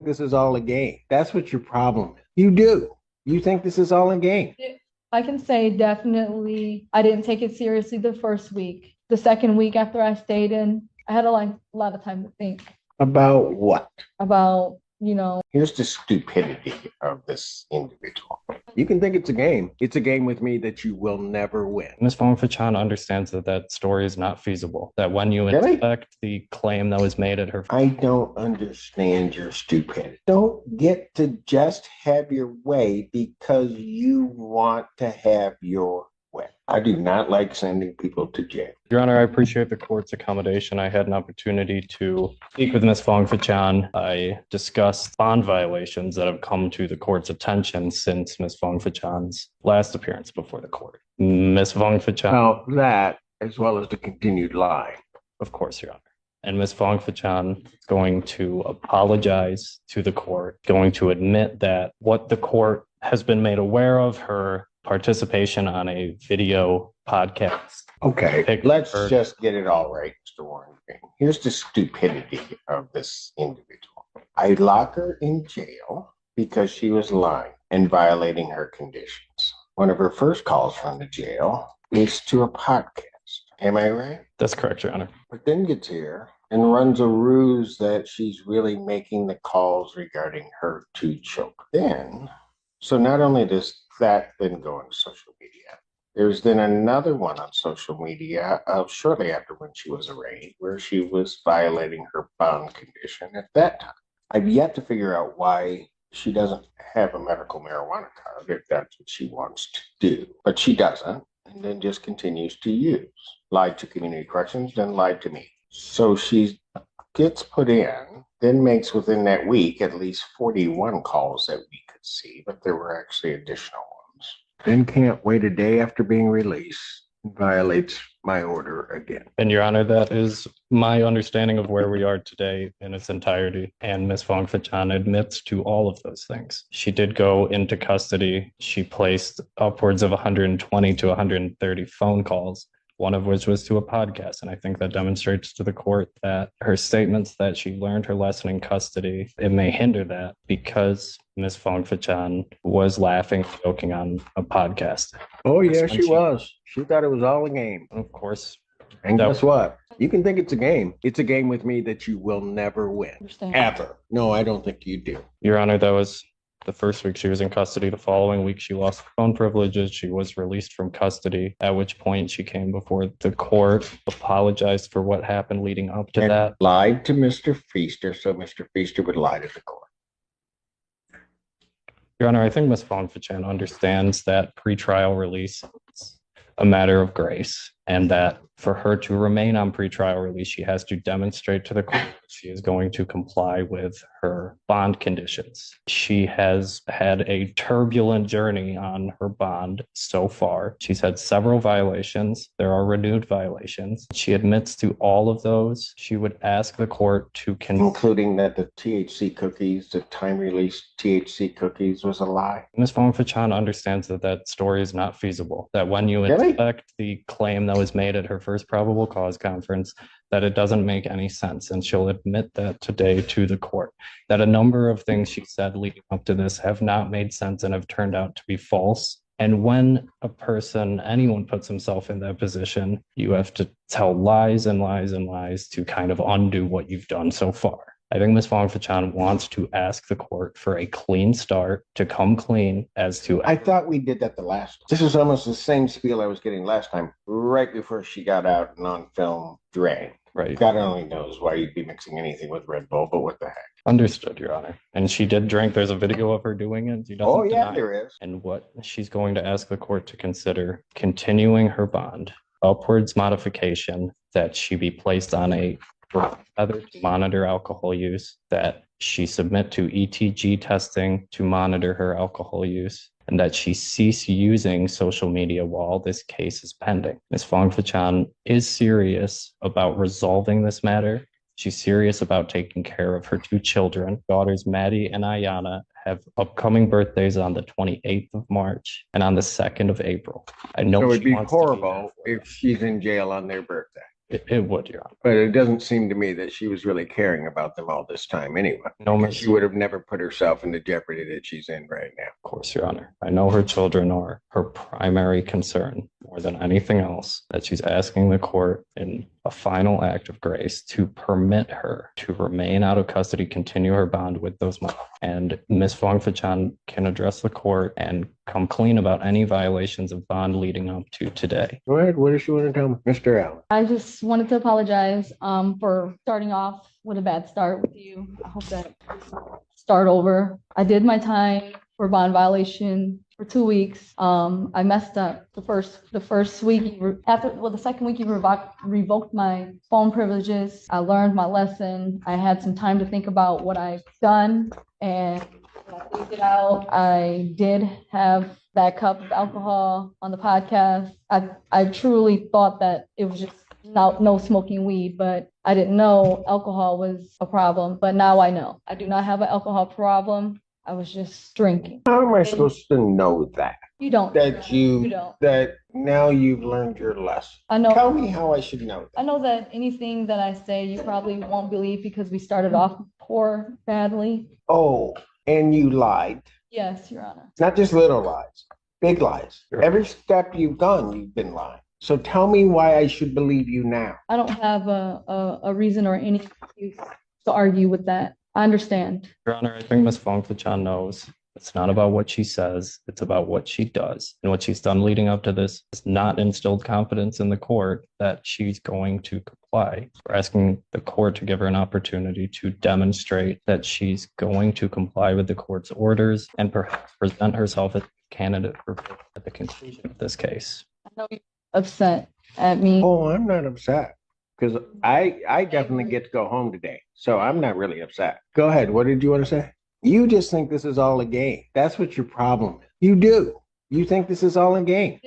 this is all a game. That's what your problem is. You do. You think this is all a game. I can say definitely I didn't take it seriously the first week. The second week after I stayed in, I had a lot of time to think About what? about, Here's the stupidity of this individual. You can think it's a game. It's a game with me that you will never win. Ms. Fong-Fichan understands that that story is not feasible. That when you Really? inspect the claim that was made at her... I don't understand your stupidity. Don't get to just have your way because you want to have your way. I do not like sending people to jail. Your Honor, I appreciate the court's accommodation. I had an opportunity to speak with Ms. Fong-Fichan. I discussed bond violations that have come to the court's attention since Ms. Fong-Fichan's last appearance before the court. Ms. Fong-Fichan... Now that, as well as the continued lying. Of course, Your Honor. And Ms. Fong-Fichan is going to apologize to the court, going to admit that what the court has been made aware of, her participation on a video podcast. Okay, let's just get it all right, Mr. Warren. Here's the stupidity of this individual. I lock her in jail because she was lying and violating her conditions. One of her first calls from the jail is to a podcast. Am I right? That's correct, Your Honor. But then gets here and runs a ruse that she's really making the calls regarding her two children. So not only does that then go on social media, there's then another one on social media shortly after when she was arraigned, where she was violating her bond condition at that time. I've yet to figure out why she doesn't have a medical marijuana card if that's what she wants to do. But she doesn't, and then just continues to use. Lied to community corrections, then lied to me. So she gets put in, then makes within that week at least 41 calls that we could see, but there were actually additional ones. Then can't wait a day after being released and violates my order again. And Your Honor, that is my understanding of where we are today in its entirety. And Ms. Fong-Fichan admits to all of those things. She did go into custody. She placed upwards of 120 to 130 phone calls, one of which was to a podcast. And I think that demonstrates to the court that her statements that she learned her lesson in custody, it may hinder that because Ms. Fong-Fichan was laughing, joking on a podcast. Oh, yeah, she was. She thought it was all a game. Of course. And guess what? You can think it's a game. It's a game with me that you will never win. Ever. No, I don't think you do. Your Honor, that was the first week she was in custody. The following week, she lost phone privileges. She was released from custody, at which point she came before the court, apologized for what happened leading up to that. Lied to Mr. Feaster, so Mr. Feaster would lie to the court. Your Honor, I think Ms. Fong-Fichan understands that pretrial release is a matter of grace, and that for her to remain on pretrial release, she has to demonstrate to the court that she is going to comply with her bond conditions. She has had a turbulent journey on her bond so far. She's had several violations. There are renewed violations. She admits to all of those. She would ask the court to... Including that the THC cookies, the time-released THC cookies was a lie. Ms. Fong-Fichan understands that that story is not feasible. That when you inspect the claim that was made at her first probable cause conference, that it doesn't make any sense. And she'll admit that today to the court, that a number of things she said leading up to this have not made sense and have turned out to be false. And when a person, anyone puts himself in that position, you have to tell lies and lies and lies to kind of undo what you've done so far. I think Ms. Fong-Fichan wants to ask the court for a clean start, to come clean as to... I thought we did that the last time. This is almost the same spiel I was getting last time, right before she got out and on film Dre. Right. God only knows why you'd be mixing anything with Red Bull, but what the heck. Understood, Your Honor. And she did drink. There's a video of her doing it. She doesn't deny. There is. And what she's going to ask the court to consider, continuing her bond, upwards modification, that she be placed on a other to monitor alcohol use, that she submit to ETG testing to monitor her alcohol use, and that she cease using social media while this case is pending. Ms. Fong-Fichan is serious about resolving this matter. She's serious about taking care of her two children. Daughters Maddie and Ayana have upcoming birthdays on the 28th of March and on the 2nd of April. I know it would be horrible if she's in jail on their birthday. It would, Your Honor. But it doesn't seem to me that she was really caring about them all this time anyway. No, Because Miss. she would have never put herself in the jeopardy that she's in right now. Of course, Your Honor. I know her children are her primary concern more than anything else, that she's asking the court in a final act of grace to permit her to remain out of custody, continue her bond with those money. And Ms. Fong-Fachan can address the court and come clean about any violations of bond leading up to today. Go ahead. What does she want to tell me? Mr. Allen. I just wanted to apologize for starting off with a bad start with you. I hope that start over. I did my time for bond violation for 2 weeks. I messed up the first week. The second week you revoked my phone privileges. I learned my lesson. I had some time to think about what I've done, and when I figured it out, I did have that cup of alcohol on the podcast. I truly thought that it was just no smoking weed, but I didn't know alcohol was a problem. But now I know. I do not have an alcohol problem. I was just drinking. How am I supposed to know that? You don't. You don't. That now you've learned your lesson. I know. Tell me how I should know I that. know that anything that I say, you probably won't believe because we started off poor, badly. Oh, and you lied. Yes, Your Honor. Not just little lies, big lies. Sure. Every step you've done, you've been lying. So tell me why I should believe you now. I don't have a reason or any excuse to argue with that. I understand. Your Honor, I think Ms. Fong-Fachan knows it's not about what she says, it's about what she does. And what she's done leading up to this has not instilled confidence in the court that she's going to comply. We're asking the court to give her an opportunity to demonstrate that she's going to comply with the court's orders and perhaps present herself as a candidate for at the conclusion of this case. I know you're upset at me. Oh, I'm not upset because I definitely get to go home today. So I'm not really upset. Go ahead. What did you want to say? You just think this is all a game. That's what your problem is. You do. You think this is all a game.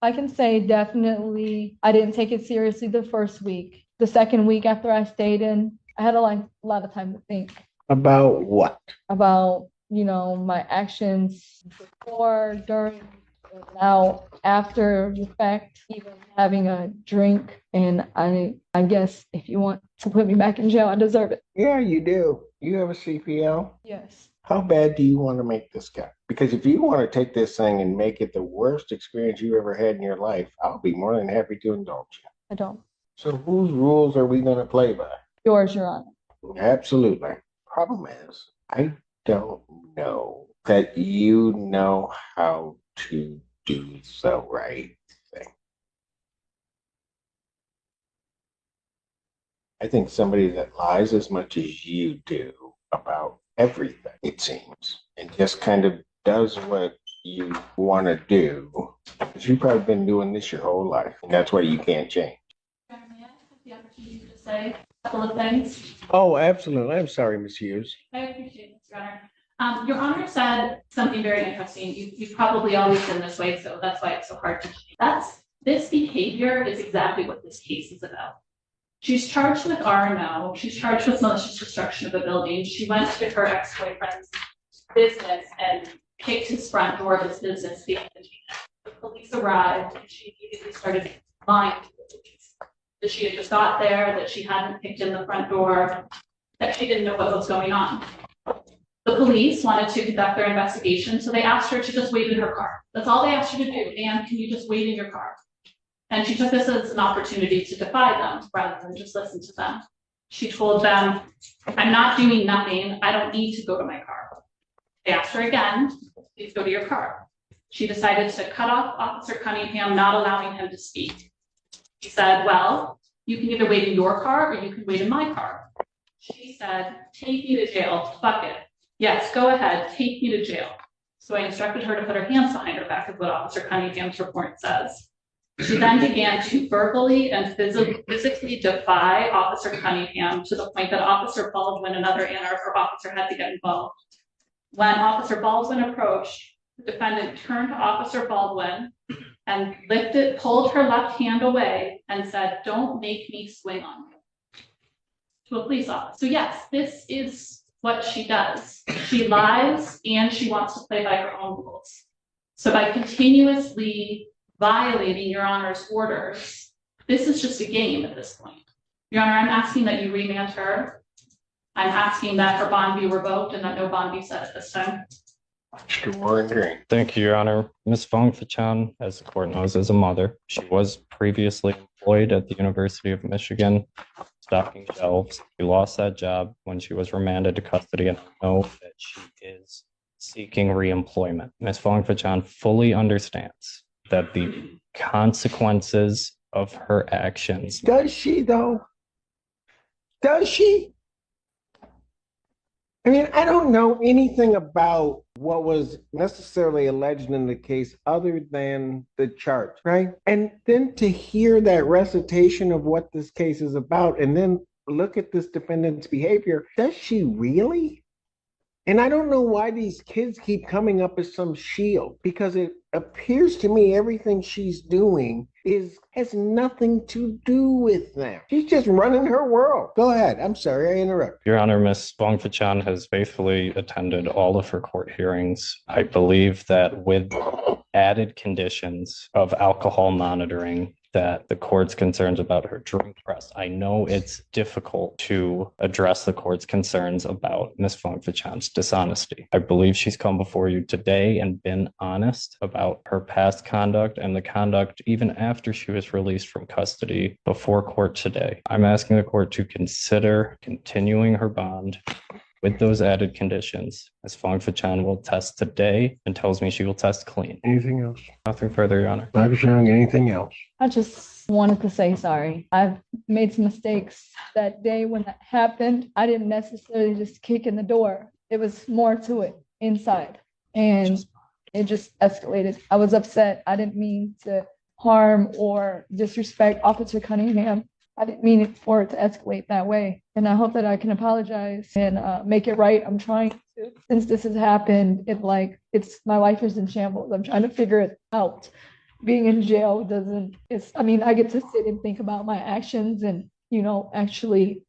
I can say definitely I didn't take it seriously the first week. The second week after I stayed in, I had a lot of time to think About what? about, my actions before, during, and now after the fact, even having a drink. And I guess if you want to put me back in jail, I deserve it. Yeah, you do. You have a CPL. Yes. How bad do you want to make this guy? Because if you want to take this thing and make it the worst experience you ever had in your life, I'll be more than happy to indulge you. I don't. So whose rules are we going to play by? Yours, Your Honor. Absolutely. Problem is, I don't know that you know how to do the right thing. I think somebody that lies as much as you do about everything, it seems, and just kind of does what you want to do. Because you've probably been doing this your whole life, and that's why you can't change. May I have the opportunity to say a couple of things? Oh, absolutely. I'm sorry, Ms. Hughes. I appreciate it, Your Honor. Your Honor said something very interesting. You've probably always been this way, so that's why it's so hard to change. This behavior is exactly what this case is about. She's charged with R&O. She's charged with malicious destruction of a building. She went to her ex-boyfriend's business and kicked his front door of his business. The police arrived and she immediately started lying to the police. That she had just got there, that she hadn't kicked in the front door, that she didn't know what was going on. The police wanted to conduct their investigation, so they asked her to just wait in her car. That's all they asked her to do. And can you just wait in your car? And she took this as an opportunity to defy them rather than just listen to them. She told them, I'm not doing nothing. I don't need to go to my car. They asked her again, please go to your car. She decided to cut off Officer Cunningham, not allowing him to speak. She said, well, you can either wait in your car or you can wait in my car. She said, take me to jail, fuck it. Yes, go ahead, take me to jail. So I instructed her to put her hands behind her back, is what Officer Cunningham's report says. She then began to verbally and physically defy Officer Cunningham to the point that Officer Baldwin, another Ann Arbor officer, had to get involved. When Officer Baldwin approached, the defendant turned to Officer Baldwin and pulled her left hand away and said, don't make me swing on you, to a police officer. So yes, this is what she does. She lies and she wants to play by her own rules. So by continuously violating Your Honor's orders, This is just a game at this point. Your Honor, I'm asking that you remand her. I'm asking that her bond be revoked and that no bond be set at this time. Mr. Warren Green. Thank you, Your Honor. Ms. Fong Fachan, as the court knows, is a mother. She was previously employed at the University of Michigan, stocking shelves. She lost that job when she was remanded to custody, and I know that she is seeking reemployment. Ms. Fong Fachan fully understands that the consequences of her actions. Does she though? Does she? I mean, I don't know anything about what was necessarily alleged in the case other than the charge, right? And then to hear that recitation of what this case is about and then look at this defendant's behavior, does she really? And I don't know why these kids keep coming up as some shield, because it appears to me everything she's doing has nothing to do with them. She's just running her world. Go ahead. I'm sorry, I interrupted. Your Honor, Ms. Fong Fachan has faithfully attended all of her court hearings. I believe that with added conditions of alcohol monitoring, that the court's concerns about her drink press. I know it's difficult to address the court's concerns about Ms. Fong Fachan's dishonesty. I believe she's come before you today and been honest about her past conduct and the conduct even after she was released from custody before court today. I'm asking the court to consider continuing her bond with those added conditions. Ms. Fong Fachan will test today and tells me she will test clean. Anything else? Nothing further, Your Honor. Dr. Young, anything else? I just wanted to say sorry. I've made some mistakes that day when that happened. I didn't necessarily just kick in the door. It was more to it inside. And it just escalated. I was upset. I didn't mean to harm or disrespect Officer Cunningham. I didn't mean it for it to escalate that way. And I hope that I can apologize and make it right. I'm trying to. Since this has happened, my life is in shambles. I'm trying to figure it out. Being in jail I get to sit and think about my actions and, actually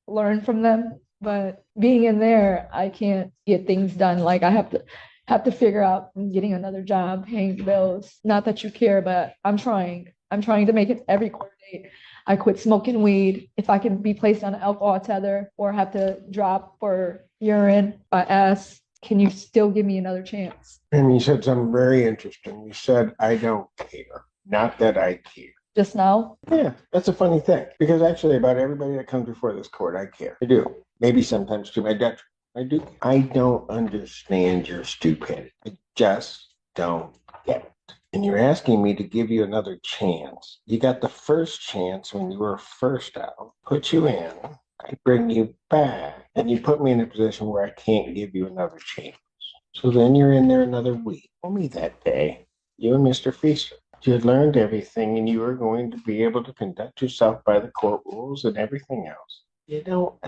learn from them. But being in there, I can't get things done. Like I have to figure out getting another job, paying bills. Not that you care, but I'm trying. I'm trying to make it every court date. I quit smoking weed. If I can be placed on an alcohol tether or have to drop for urine, I ask, can you still give me another chance? And you said something very interesting. You said, I don't care. Not that I care. Just now? Yeah, that's a funny thing. Because actually about everybody that comes before this court, I care. I do. Maybe sometimes to my detriment. I do. I don't understand your stupidity. I just don't get it. And you're asking me to give you another chance. You got the first chance when you were first out. Put you in. I bring you back. And you put me in a position where I can't give you another chance. So then you're in there another week. Only that day, you and Mr. Feaster. You had learned everything and you were going to be able to conduct yourself by the court rules and everything else. You don't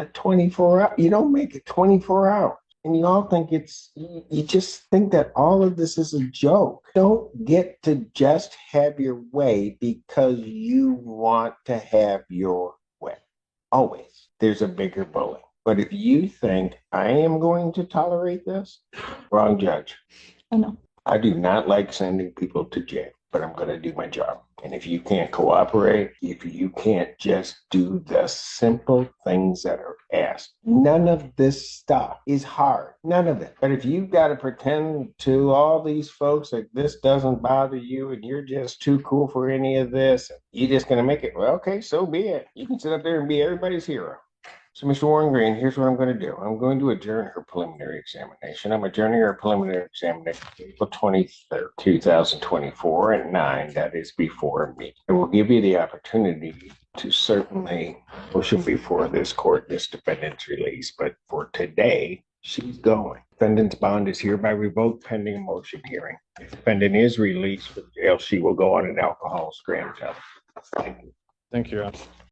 make it 24 hours. And you all think you just think that all of this is a joke. Don't get to just have your way because you want to have your way. Always. There's a bigger bully. But if you think I am going to tolerate this, wrong judge. I know. I do not like sending people to jail, but I'm going to do my job. And if you can't cooperate, if you can't just do the simple things that are asked, none of this stuff is hard. None of it. But if you've got to pretend to all these folks that this doesn't bother you and you're just too cool for any of this, you're just going to make it, well, okay, so be it. You can sit up there and be everybody's hero. So, Mr. Warren Green, here's what I'm going to do. I'm going to adjourn her preliminary examination. I'm adjourning her preliminary examination April 23rd, 2024 at 9. That is before me. It will give you the opportunity to certainly motion before this court this defendant's release. But for today, she's going. Defendant's bond is hereby revoked pending a motion hearing. If defendant is released from jail, she will go on an alcohol scram job. Thank you. Thank you, Your Honor.